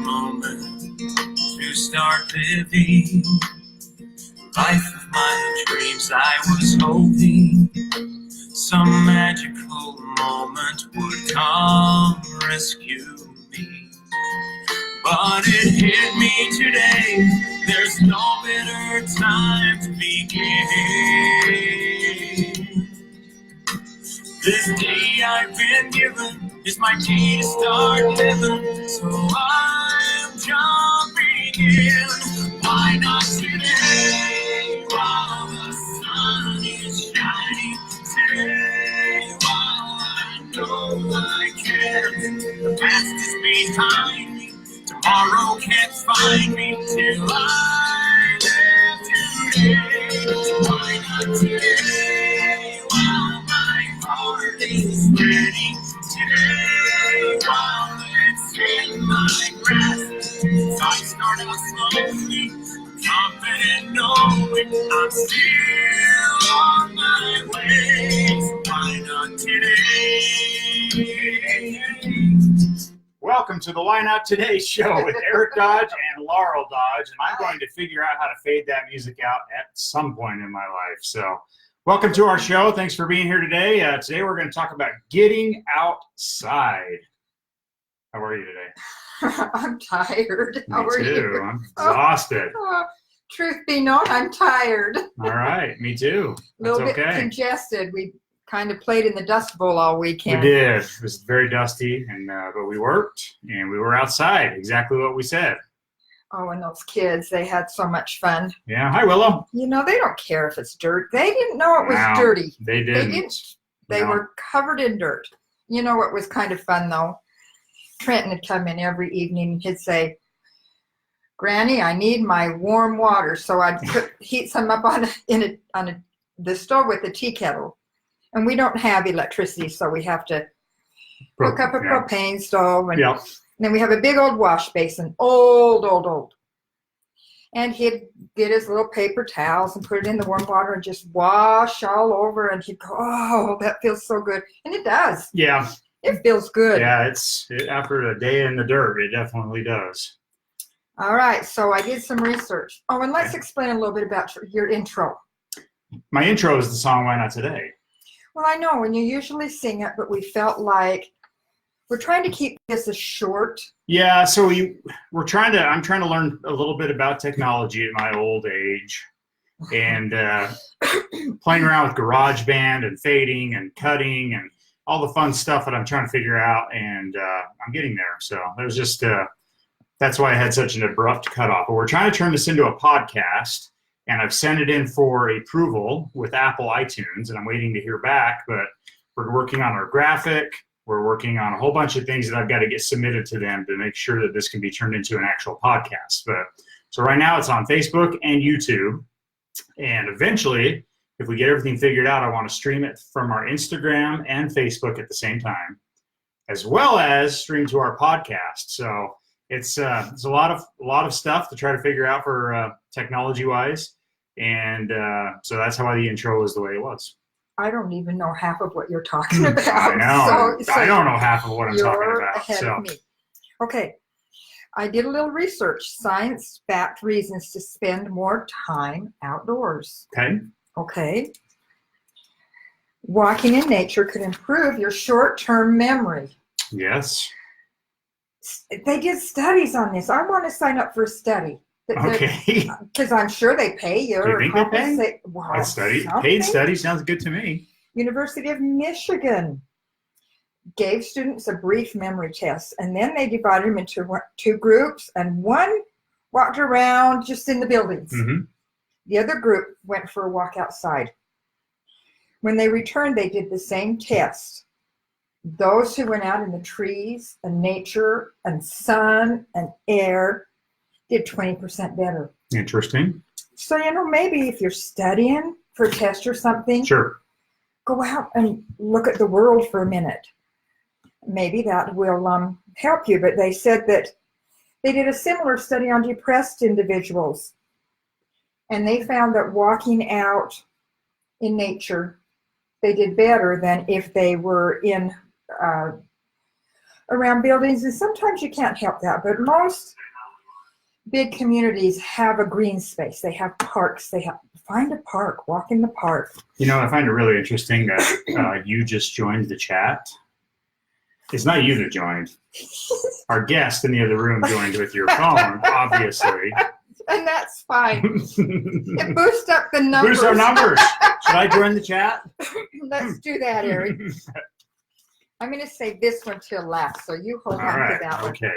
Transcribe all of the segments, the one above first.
moment to start living. Life of my dreams, I was hoping some magical moment would come rescue me. But it hit me today, there's no better time to begin. This day I've been given is my day to start living, so I'm jumping in. Why not today, while the sun is shining? Today, while I know I can. The past is behind me, tomorrow can't find me till I live today. Why not today, while my heart is ready? Today, while it's in my grasp, I start out slowly, confident knowing I'm still on my way. Why not today? Welcome to the Why Not Today show with Eric Dodge and Laurel Dodge, and I'm going to figure out how to fade that music out at some point in my life. So welcome to our show. Thanks for being here today. Today we're going to talk about getting outside. How are you today? I'm tired. How are Me too. you? I'm exhausted. Truth be known, I'm tired. All right. Me too. A That's little bit okay. congested. We kind of played in the Dust Bowl all weekend. We did. It was very dusty, but we worked and we were outside. Exactly what we said. Oh, and those kids, they had so much fun. Yeah. Hi, Willow. You know, they don't care if it's dirt. They didn't know it was No, dirty. They didn't. They No. were covered in dirt. You know what was kind of fun, though? Trenton would come in every evening and he'd say, Granny, I need my warm water. So I'd heat some up on the stove with the tea kettle. And we don't have electricity, so we have to hook up a propane stove. And then we have a big old wash basin, old. And he'd get his little paper towels and put it in the warm water and just wash all over. And he'd go, oh, that feels so good. And it does. Yeah. It feels good. Yeah, after a day in the dirt, it definitely does. All right, so I did some research. Oh, and let's explain a little bit about your intro. My intro is the song Why Not Today. Well, I know, and you usually sing it, but we felt like we're trying to keep this as short. Yeah, so I'm trying to learn a little bit about technology at my old age, and playing around with GarageBand and fading and cutting and all the fun stuff that I'm trying to figure out, and I'm getting there. So there's just that's why I had such an abrupt cutoff. But we're trying to turn this into a podcast, and I've sent it in for approval with Apple iTunes, and I'm waiting to hear back. But we're working on our graphic. We're working on a whole bunch of things that I've got to get submitted to them to make sure that this can be turned into an actual podcast. But so right now it's on Facebook and YouTube, and eventually, if we get everything figured out, I want to stream it from our Instagram and Facebook at the same time, as well as stream to our podcast. So it's a lot of stuff to try to figure out for technology-wise, and so that's why the intro was the way it was. I don't even know half of what you're talking about. I know. So I don't know half of what I'm talking you're about. ahead of me. Okay. I did a little research. Science-backed reasons to spend more time outdoors. Okay. Walking in nature could improve your short-term memory. Yes. They did studies on this. I want to sign up for a study. Okay. Because I'm sure they pay you. Do you think they pay? Well, Paid study sounds good to me. University of Michigan gave students a brief memory test, and then they divided them into two groups, and one walked around just in the buildings. Mm-hmm. The other group went for a walk outside. When they returned, they did the same test. Those who went out in the trees and nature and sun and air did 20% better. Interesting. So, maybe if you're studying for a test or something, sure, go out and look at the world for a minute. Maybe that will help you. But they said that they did a similar study on depressed individuals. And they found that walking out in nature, they did better than if they were in around buildings, and sometimes you can't help that, but most big communities have a green space. They have parks. Find a park, walk in the park. You know, I find it really interesting that you just joined the chat. It's not you that joined. Our guest in the other room joined with your phone, obviously. And that's fine. It boosts up the numbers. Boost our numbers. Should I join the chat? Let's do that, Eric. I'm going to save this one till last, so you hold on to that one. Okay.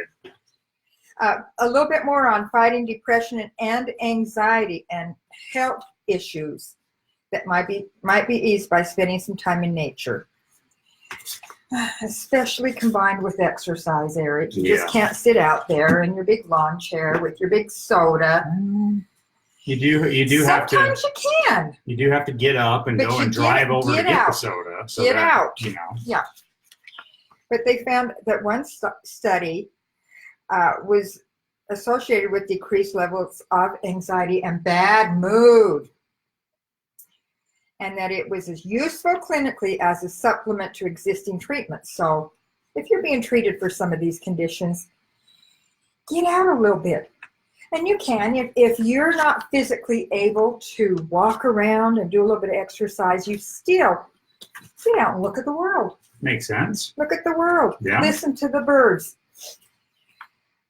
A little bit more on fighting depression and anxiety and health issues that might be eased by spending some time in nature. Especially combined with exercise, Eric. You just can't sit out there in your big lawn chair with your big soda. You do have to. Sometimes you can. You do have to get up and go and drive over to get the soda. So get out. You know. Yeah. But they found that one study was associated with decreased levels of anxiety and bad mood, and that it was as useful clinically as a supplement to existing treatments. So if you're being treated for some of these conditions, get out a little bit. And you can, if you're not physically able to walk around and do a little bit of exercise, you still get out and look at the world. Makes sense. Look at the world. Yeah. Listen to the birds.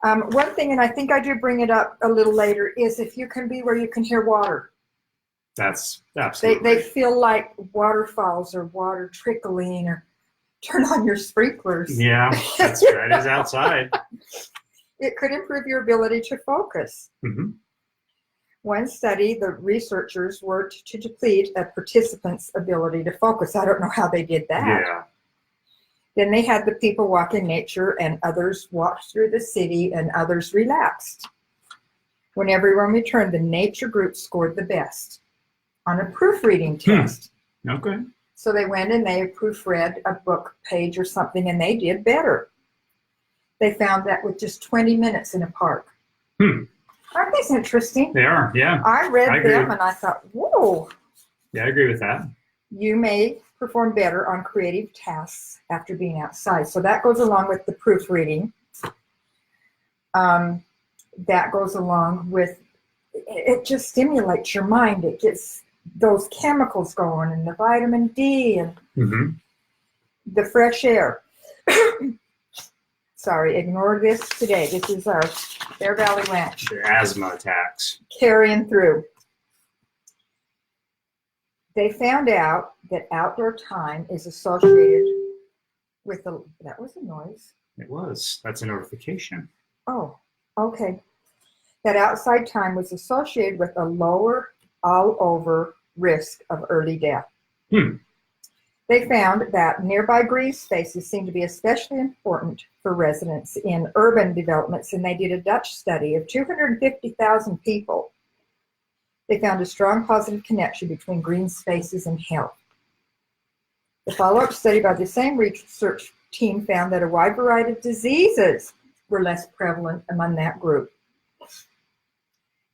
One thing, and I think I do bring it up a little later, is if you can be where you can hear water. That's absolutely. They feel like waterfalls or water trickling, or turn on your sprinklers. Yeah, that is outside. It could improve your ability to focus. Mm-hmm. One study, the researchers worked to deplete a participant's ability to focus. I don't know how they did that. Yeah. Then they had the people walk in nature, and others walked through the city, and others relaxed. When everyone returned, the nature group scored the best on a proofreading test. Okay. So they went and they proofread a book page or something, and they did better. They found that with just 20 minutes in a park. Aren't these interesting? They are, yeah. I read them and I thought, whoa. Yeah, I agree with that. You may perform better on creative tasks after being outside. So that goes along with the proofreading. That goes along with, it just stimulates your mind. It gets those chemicals going, and the vitamin D and the fresh air. Sorry, ignore this today. This is our Bear Valley Ranch. The asthma attacks. Carrying through. They found out that outdoor time is associated with that was a noise. It was. That's a notification. Oh, okay. That outside time was associated with a lower all-over risk of early death. They found that nearby green spaces seem to be especially important for residents in urban developments, and they did a Dutch study of 250,000 people. They found a strong positive connection between green spaces and health. The follow-up study by the same research team found that a wide variety of diseases were less prevalent among that group.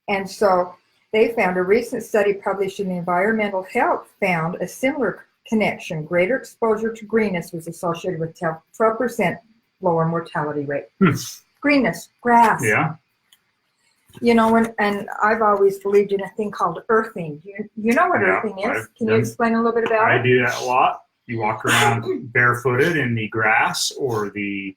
And so they found a recent study published in the Environmental Health found a similar connection. Greater exposure to greenness was associated with 12% lower mortality rate. Greenness, grass. Yeah. You know, and I've always believed in a thing called earthing. You know what earthing is? Can you explain a little bit about it? I do that a lot. You walk around barefooted in the grass or the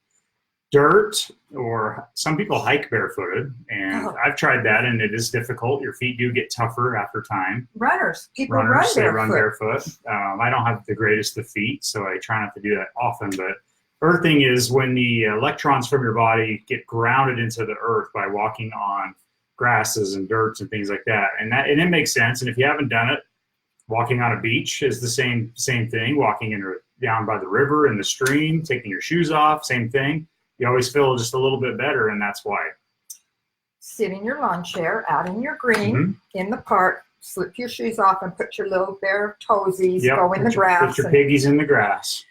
dirt, or some people hike barefooted, and I've tried that, and it is difficult. Your feet do get tougher after time. People Runners, run they run barefoot. I don't have the greatest of feet, so I try not to do that often, but earthing is when the electrons from your body get grounded into the earth by walking on grasses and dirts and things like that. And it makes sense. And if you haven't done it, walking on a beach is the same thing. Walking down by the river in the stream, taking your shoes off, same thing. You always feel just a little bit better, and that's why. Sit in your lawn chair, out in your green, in the park, slip your shoes off and put your little bare toesies, go in the grass. Put your piggies in the grass.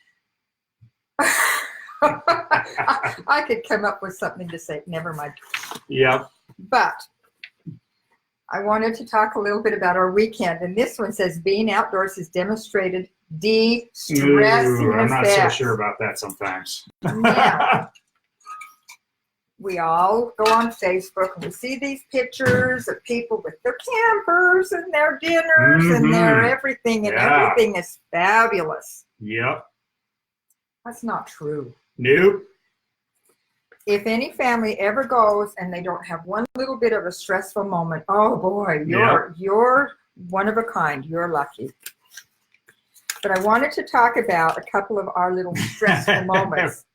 I could come up with something to say. Never mind. Yep. But I wanted to talk a little bit about our weekend. And this one says, being outdoors has demonstrated de-stressing Ooh, I'm not so effects. sure about that sometimes. Now, we all go on Facebook and we see these pictures of people with their campers and their dinners and their everything, and Yeah. everything is fabulous. Yep. That's not true. Nope. If any family ever goes and they don't have one little bit of a stressful moment, oh boy, you're one of a kind. You're lucky. But I wanted to talk about a couple of our little stressful moments.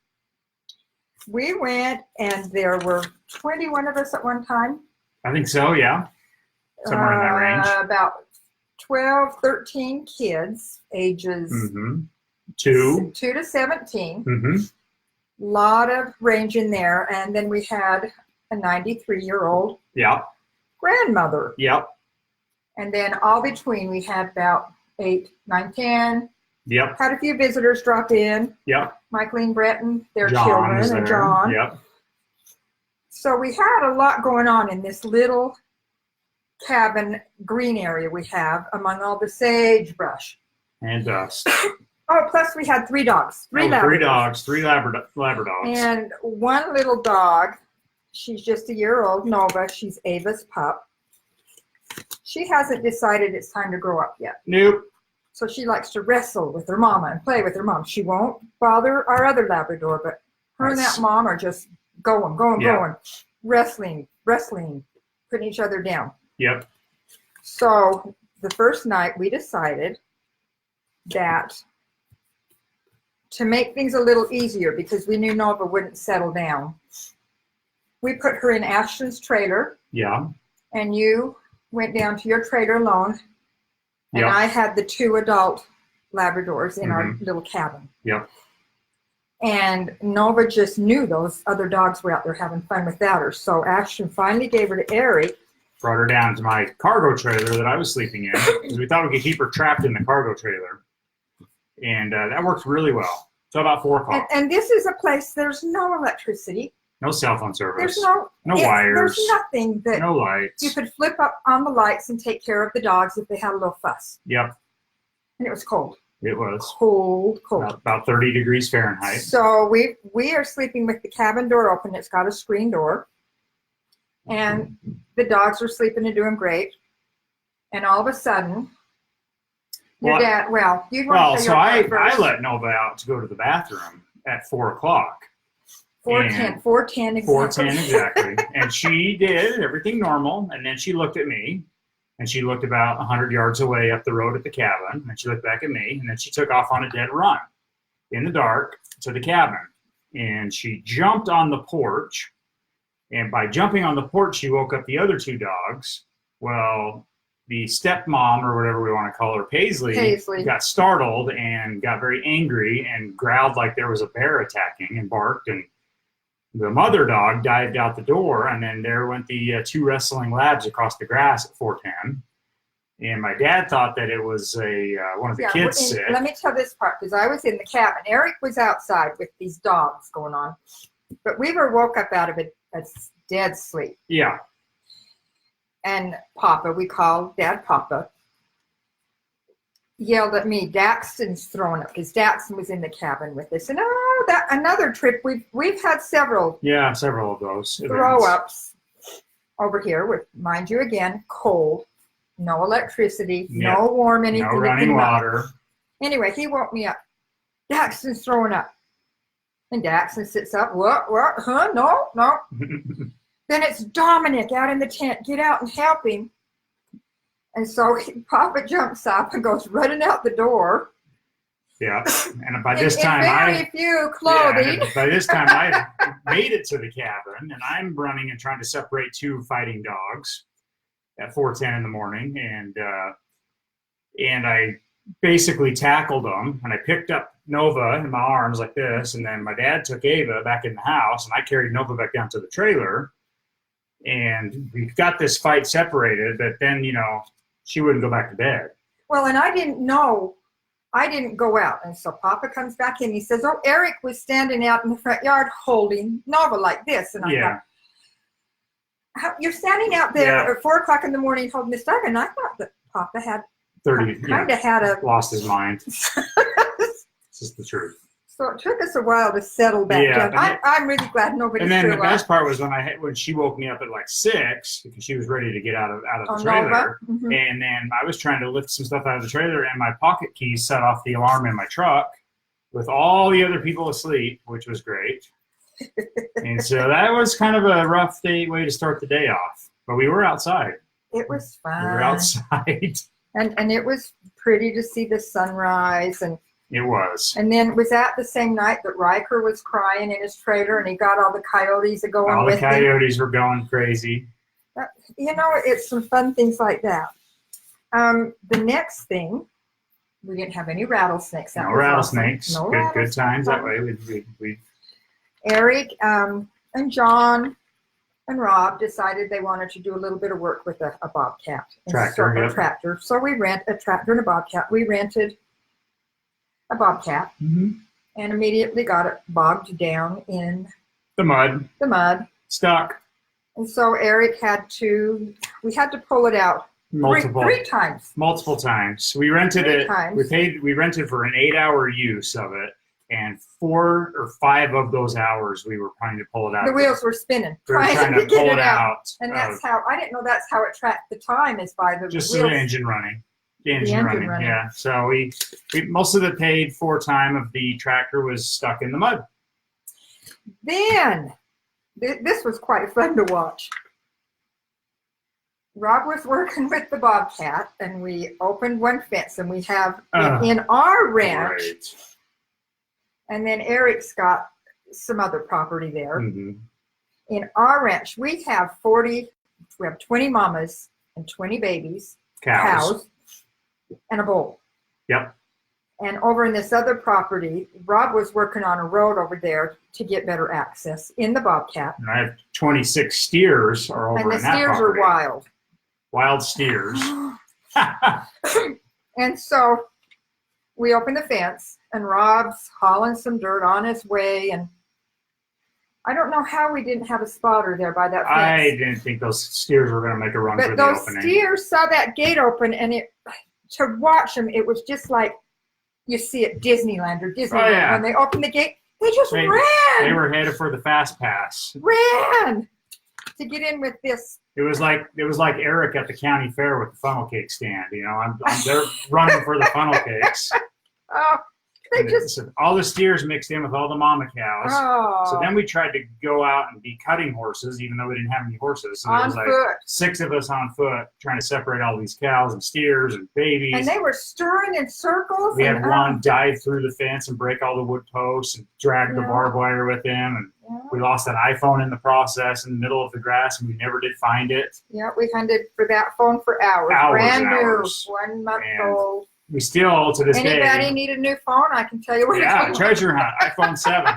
We went, and there were 21 of us at one time. I think so, yeah. Somewhere in that range. About 12, 13 kids, ages 2 to 17. Mm-hmm. Lot of range in there. And then we had a 93-year-old Yep. grandmother. Yep. And then all between, we had about 8, 9, 10. Yep. Had a few visitors drop in. Yep. Michaeline Breton, their John was children, and there. John. Yep. So we had a lot going on in this little cabin green area we have among all the sagebrush. And dust. Oh, plus we had 3 dogs. 3 Labradors. 3 dogs. 3 Labradogs. And one little dog, she's just a year old, Nova. She's Ava's pup. She hasn't decided it's time to grow up yet. Nope. So she likes to wrestle with her mama and play with her mom. She won't bother our other Labrador, but her and that mom are just going, wrestling, putting each other down. Yep. So the first night we decided that to make things a little easier, because we knew Nova wouldn't settle down, we put her in Ashton's trailer. Yeah. And you went down to your trailer alone. And Yep. I had the 2 adult Labradors in our little cabin. Yep. And Nova just knew those other dogs were out there having fun without her. So Ashton finally gave her to Eric. Brought her down to my cargo trailer that I was sleeping in, because we thought we could keep her trapped in the cargo trailer. And that worked really well. So about 4 o'clock. And this is a place, there's no electricity. No cell phone service. There's no wires. There's nothing that no lights. you could flip up on the lights and take care of the dogs if they had a little fuss. Yep. And it was cold. It was. Cold. About 30 degrees Fahrenheit. So we are sleeping with the cabin door open. It's got a screen door. And the dogs are sleeping and doing great. And all of a sudden, your dad, you'd want to say so your I first. let Nova out to go to the bathroom at 4 o'clock. 4:10 exactly. 4:10 exactly. And she did everything normal. And then she looked at me. And she looked about 100 yards away up the road at the cabin. And she looked back at me. And then she took off on a dead run in the dark to the cabin. And she jumped on the porch. And by jumping on the porch, she woke up the other 2 dogs. Well, the stepmom, or whatever we want to call her, Paisley, got startled and got very angry and growled like there was a bear attacking and barked. And the mother dog dived out the door, and then there went the 2 wrestling labs across the grass at 4:10. And my dad thought that it was one of the kids sick. Let me tell this part, because I was in the cabin. Eric was outside with these dogs going on. But Weaver woke up out of a dead sleep. Yeah. And Papa, we called Dad Papa, yelled at me, Daxton's throwing up, because Daxton was in the cabin with us. And that another trip, we've had several of those throw-ups over here with, mind you, again, cold, no electricity, no warm anything. No running water. Anyway, he woke me up. Daxton's throwing up. And Daxton sits up. What? Huh? No. Then it's Dominic out in the tent. Get out and help him. And so Papa jumps up and goes running out the door. Yeah. And by this time, by this time, I made it to the cabin, and I'm running and trying to separate 2 fighting dogs at 4:10 in the morning. And I basically tackled them, and I picked up Nova in my arms like this, and then my dad took Ava back in the house, and I carried Nova back down to the trailer, and we got this fight separated, but then, she wouldn't go back to bed. Well, and I didn't know. I didn't go out, and so Papa comes back in, he says, Eric was standing out in the front yard holding Nova like this, and I thought, you're standing out there at 4 o'clock in the morning holding this dog, and I thought that Papa had 30. kind of had a. Lost his mind. This is the truth. So it took us a while to settle back Yeah, down. I'm really glad nobody. And then threw the up. best part was when she woke me up at like 6 because she was ready to get out of Oh, the trailer. Nova? Mhm. And then I was trying to lift some stuff out of the trailer, and my pocket keys set off the alarm in my truck with all the other people asleep, which was great. And so that was kind of a rough way to start the day off. But we were outside. It was fun. We were outside. And it was pretty to see the sunrise. It was. And then was that the same night that Riker was crying in his trailer and he got all the coyotes going All the with him? coyotes were going crazy. You know, it's some fun things like that. The next thing, we didn't have any rattlesnakes. That No was rattlesnakes. awesome. No Good times that way. We Eric and John and Rob decided they wanted to do a little bit of work with a bobcat. Tractor, A tractor. So we rent a tractor and a bobcat. We rented a bobcat and immediately got it bogged down in the mud. the mud. Stuck. And so Eric we had to pull it out three times. Multiple times. We rented Three it. times. We rented for an 8-hour use of it, and 4 or 5 of those hours we were trying to pull it out. The wheels were spinning, We were trying to get pull it it out. And that's how, I didn't know that's how it tracked the time, is by the Just wheels. the engine running. The engine engine running. Yeah. So we most of the paid for time of the tractor was stuck in the mud. Then, this was quite fun to watch. Rob was working with the bobcat, and we opened one fence, and we have in our ranch, Right. and then Eric's got some other property there. Mhm. In our ranch, we have 20 mamas and 20 babies, Cows. and a bull. Yep. And over in this other property, Rob was working on a road over there to get better access in the bobcat. And I have 26 steers are over And the in that steers property. are wild. Wild steers. And so we opened the fence, and Rob's hauling some dirt on his way. And I don't know how we didn't have a spotter there by that fence. I didn't think those steers were going to make a run for But the those opening. steers saw that gate open, and to watch them, it was just like you see at Disneyland or Disneyland. yeah. When they opened the gate, they just They ran were headed for the fast pass. to get in with this. It was like Eric at the county fair with the funnel cake stand. You know, they're running for the funnel cakes. Oh, they And just. so all the steers mixed in with all the mama cows. Oh, So then we tried to go out and be cutting horses, even though we didn't have any horses. So there on was like foot. 6 of us on foot trying to separate all these cows and steers and babies. And they were stirring in circles. We had and, one dive through the fence and break all the wood posts and drag the Yeah. barbed wire with him. And Yeah. we lost that iPhone in the process in the middle of the grass, and we never did find it. Yeah, we hunted for that phone for hours. Hours Brand and new, hours. 1 month And old. We still, to this Anybody day, need a new phone? I can tell you where yeah, to go. treasure hunt, iPhone 7.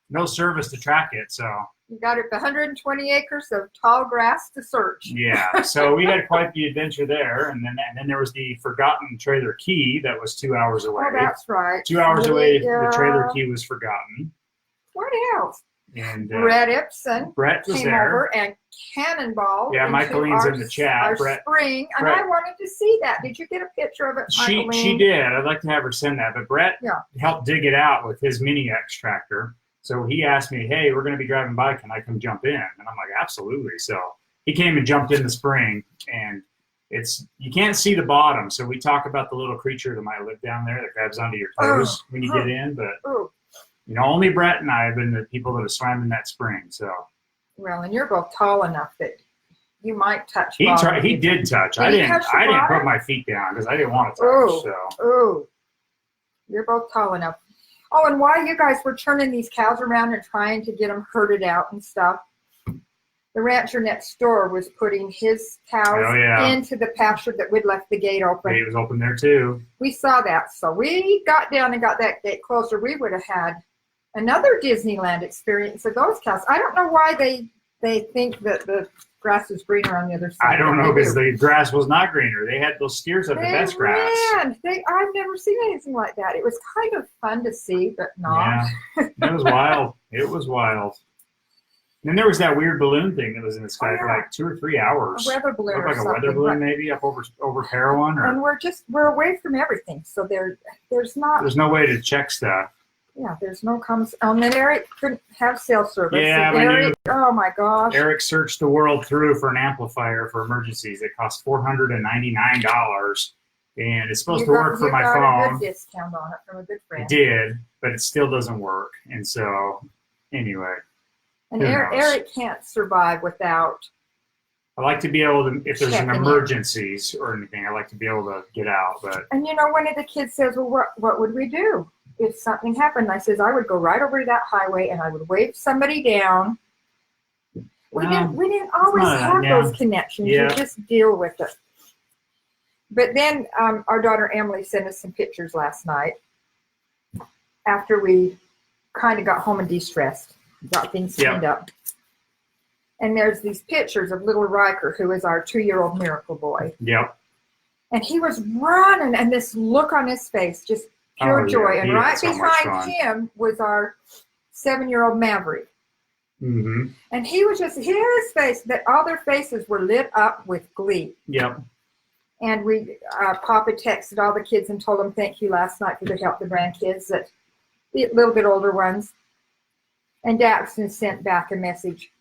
No service to track it, so You got it 120 acres of tall grass to search. yeah. So we had quite the adventure there, and then there was the forgotten trailer key that was 2 hours away. Oh, that's right. 2 hours away, Yeah. the trailer key was forgotten, What else? and Brett Ibsen Brett was came there. over and cannonballed. Yeah, into Michaeline's our, in the chat. Our Brett- spring, and Brett- I wanted to see that. Did you get a picture of it, She Michaeline? did. I'd like to have her send that. But Brett Yeah. helped dig it out with his Mini X tractor. So he asked me, "Hey, we're going to be driving by. Can I come jump in?" And I'm like, "Absolutely." So he came and jumped in the spring, and you can't see the bottom. So we talk about the little creature that might live down there that grabs onto your toes when you get in. But Ooh. only Brett and I have been the people that have swam in that spring. So Well, and you're both tall enough that you might touch he bottom. tried. He did touch. Did I he didn't. touch the I didn't bottom? put my feet down because I didn't want to touch. Ooh. So Ooh, you're both tall enough. Oh, and while you guys were turning these cows around and trying to get them herded out and stuff, the rancher next door was putting his cows Oh, yeah. into the pasture that we'd left the gate open. he was open there too. We saw that, so we got down and got that gate closer. We would have had another Disneyland experience of those cows. I don't know why they think that the grass is greener on the other side. I don't but know they because do. the grass was not greener. They had those steers at the They best grass. ran. I've never seen anything like that. It was kind of fun to see, but not. Yeah, it was wild. It was wild. then there was that weird balloon thing that was in the sky for yeah. like 2 or 3 hours. A weather balloon Looked or like a something. weather balloon but- maybe up over Parowan, and or we're away from everything, so there's not. there's no way to check stuff. Yeah, there's no comments. And then Eric couldn't have cell service. Yeah, And I knew. Eric, oh my gosh. Eric searched the world through for an amplifier for emergencies. It cost $499, and it's supposed to work for my You got a phone. good discount on it from a good friend. It did, but it still doesn't work. And so, anyway, And who knows? Eric can't survive without. I like to be able to, if there's an Checking in. emergencies or anything, I like to be able to get out. But And one of the kids says, "Well, what would we do if something happened?" I says, "I would go right over to that highway and I would wave somebody down." We didn't always not- have yeah. those connections. Yeah. You just deal with it. But then our daughter Emily sent us some pictures last night after we kind of got home and de-stressed, got things cleaned up. And there's these pictures of little Riker, who is our 2-year-old miracle boy. yep, And he was running, and this look on his face, just pure Oh, yeah, joy. he And had right so much behind fun. him was our 7-year-old Maverick. hmm And he was just, his face, that all their faces were lit up with glee. yep, And we, Papa texted all the kids and told them thank you last night for the help the grandkids, that the little bit older ones. And Daxton sent back a message.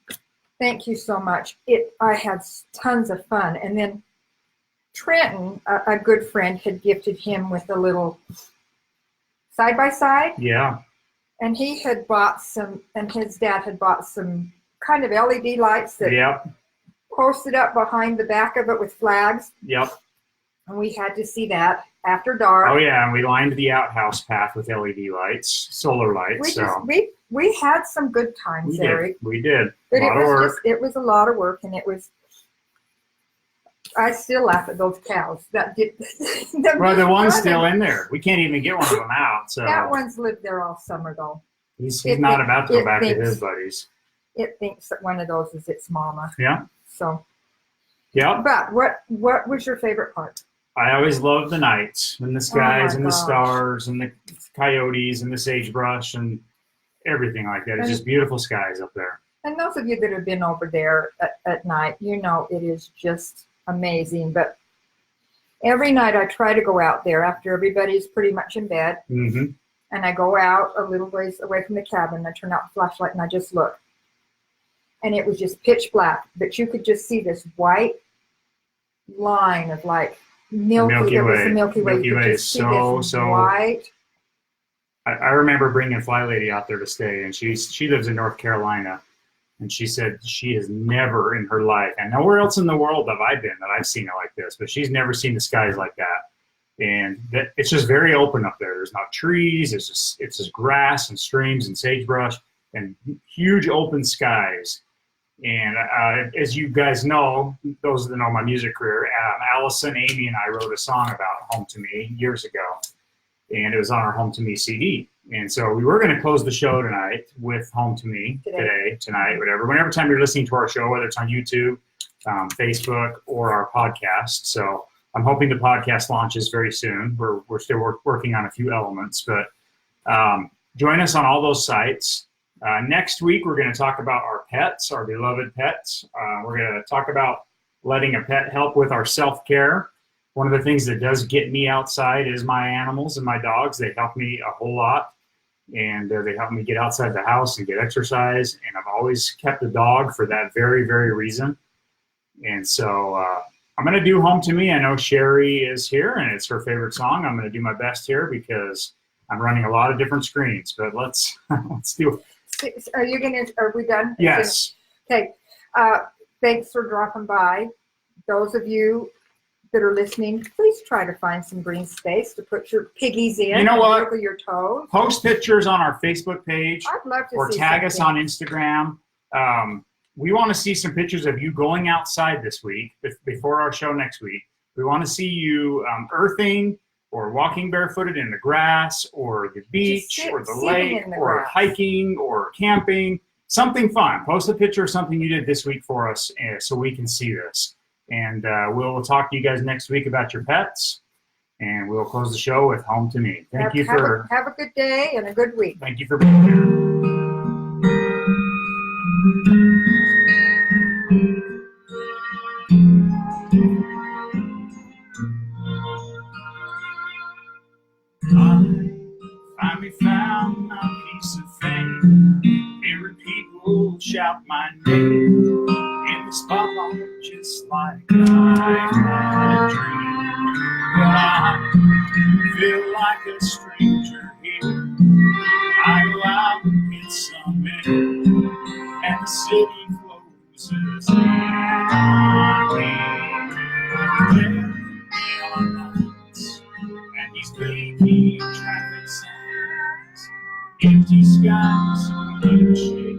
Thank you so much. I had tons of fun. And then Trenton, a good friend, had gifted him with a little side-by-side. yeah, And he had bought some, and his dad had bought some kind of LED lights that yep, posted up behind the back of it with flags. yep. And we had to see that after dark. Oh yeah, and we lined the outhouse path with LED lights, solar lights. We had some good times, we Eric. did. We did. But A lot of work. it was a lot of work, and it was. I still laugh at those cows. That did. Well, the one's still in there. We can't even get one of them out. So That one's lived there all summer, though. he's it not think- about to go it back to thinks- his buddies. It thinks that one of those is its mama. Yeah. So, Yep. but what was your favorite part? I always love the nights and the skies and the gosh. stars and the coyotes and the sagebrush and everything like that. It's just beautiful skies up there. And those of you that have been over there at night, it is just amazing. But every night I try to go out there after everybody's pretty much in bed. Mm-hmm. And I go out a little ways away from the cabin. I turn out the flashlight and I just look. And it was just pitch black. But you could just see this white line of like Milky Way. It was the Milky Way. Milky You could Way just is see so this white. I remember bringing Fly Lady out there to stay, and she lives in North Carolina, and she said she has never in her life, and nowhere else in the world have I been that I've seen it like this, but she's never seen the skies like that. And it's just very open up there. There's not trees. It's just grass and streams and sagebrush and huge open skies. And as you guys know, those that know my music career, Allison, Amy, and I wrote a song about Home to Me years ago. And it was on our Home to Me CD. And so we were going to close the show tonight with Home to Me tonight, whatever. Whenever time you're listening to our show, whether it's on YouTube, Facebook, or our podcast. So I'm hoping the podcast launches very soon. We're still working on a few elements, but join us on all those sites. Next week, we're going to talk about our pets, our beloved pets. We're going to talk about letting a pet help with our self-care. One of the things that does get me outside is my animals and my dogs. They help me a whole lot, and they help me get outside the house and get exercise. And I've always kept a dog for that very, very reason. And so I'm going to do Home to Me. I know Sherry is here, and it's her favorite song. I'm going to do my best here because I'm running a lot of different screens. But let's do it. Are we done? Yes. Okay. Thanks for dropping by. Those of you that are listening, please try to find some green space to put your piggies in. You know what? Wiggle your toes. Post pictures on our Facebook page I'd love to or see tag us something. on Instagram. We want to see some pictures of you going outside this week before our show next week. We want to see you earthing or walking barefooted in the grass or the beach or the sitting lake in the or grass. hiking or camping. Something fun. Post a picture of something you did this week for us so we can see this. And we'll talk to you guys next week about your pets. And we'll close the show with Home to Me. Have a good day and a good week. Thank you for being here. just like I had dreamed. But I feel like a stranger here. I go out and get some air, and the city closes in on me. There neon lights and these blinking traffic signs, empty skies, blue shades.